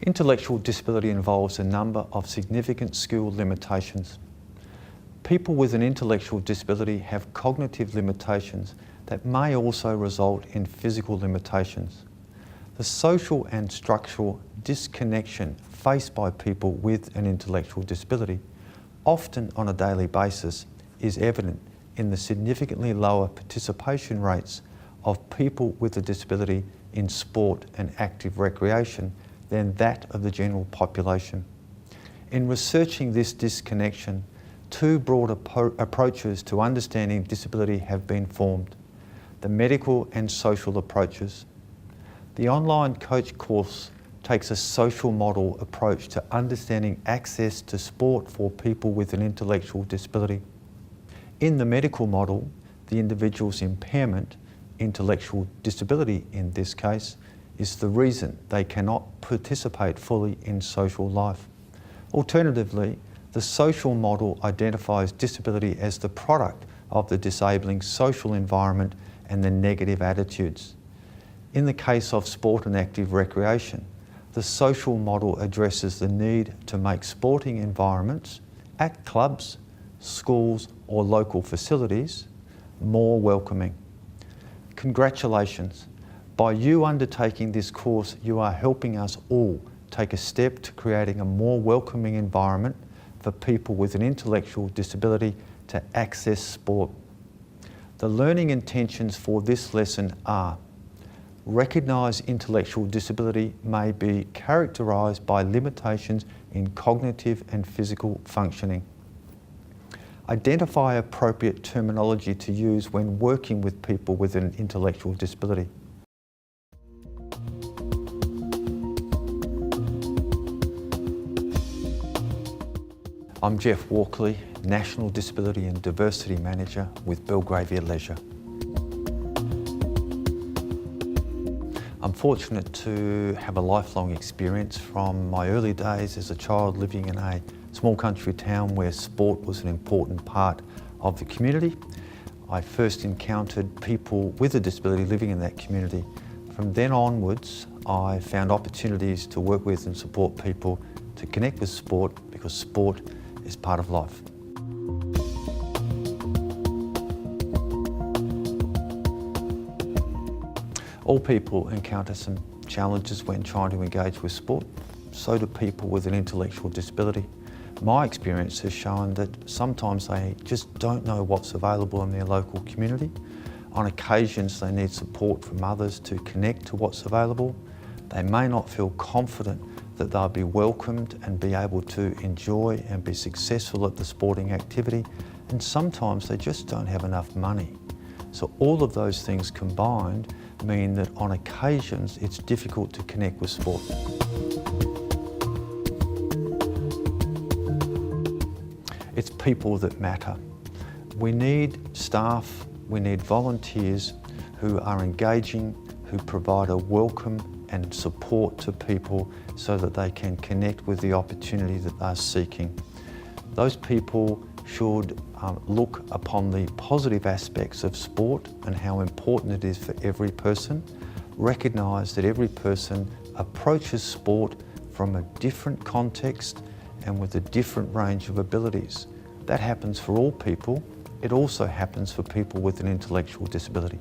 Intellectual disability involves a number of significant skill limitations. People with an intellectual disability have cognitive limitations that may also result in physical limitations. The social and structural disconnection faced by people with an intellectual disability, often on a daily basis, is evident in the significantly lower participation rates of people with a disability in sport and active recreation than that of the general population. In researching this disconnection, two broad approaches to understanding disability have been formed: the medical and social approaches. The online coach course takes a social model approach to understanding access to sport for people with an intellectual disability. In the medical model, the individual's impairment, intellectual disability in this case, is the reason they cannot participate fully in social life. Alternatively, the social model identifies disability as the product of the disabling social environment and the negative attitudes. In the case of sport and active recreation, the social model addresses the need to make sporting environments at clubs, schools or local facilities more welcoming. Congratulations! By you undertaking this course, you are helping us all take a step to creating a more welcoming environment for people with an intellectual disability to access sport. The learning intentions for this lesson are: recognise intellectual disability may be characterised by limitations in cognitive and physical functioning. Identify appropriate terminology to use when working with people with an intellectual disability. I'm Jeff Walkley, National Disability and Diversity Manager with Belgravia Leisure. I'm fortunate to have a lifelong experience from my early days as a child living in a small country town where sport was an important part of the community. I first encountered people with a disability living in that community. From then onwards, I found opportunities to work with and support people to connect with sport, because sport is part of life. All people encounter some challenges when trying to engage with sport. So do people with an intellectual disability. My experience has shown that sometimes they just don't know what's available in their local community. On occasions, they need support from others to connect to what's available. They may not feel confident that they'll be welcomed and be able to enjoy and be successful at the sporting activity. And sometimes they just don't have enough money. So all of those things combined mean that on occasions it's difficult to connect with sport. It's people that matter. We need staff, we need volunteers who are engaging, who provide a welcome and support to people so that they can connect with the opportunity that they're seeking. Those people should look upon the positive aspects of sport and how important it is for every person. Recognise that every person approaches sport from a different context and with a different range of abilities. That happens for all people. It also happens for people with an intellectual disability.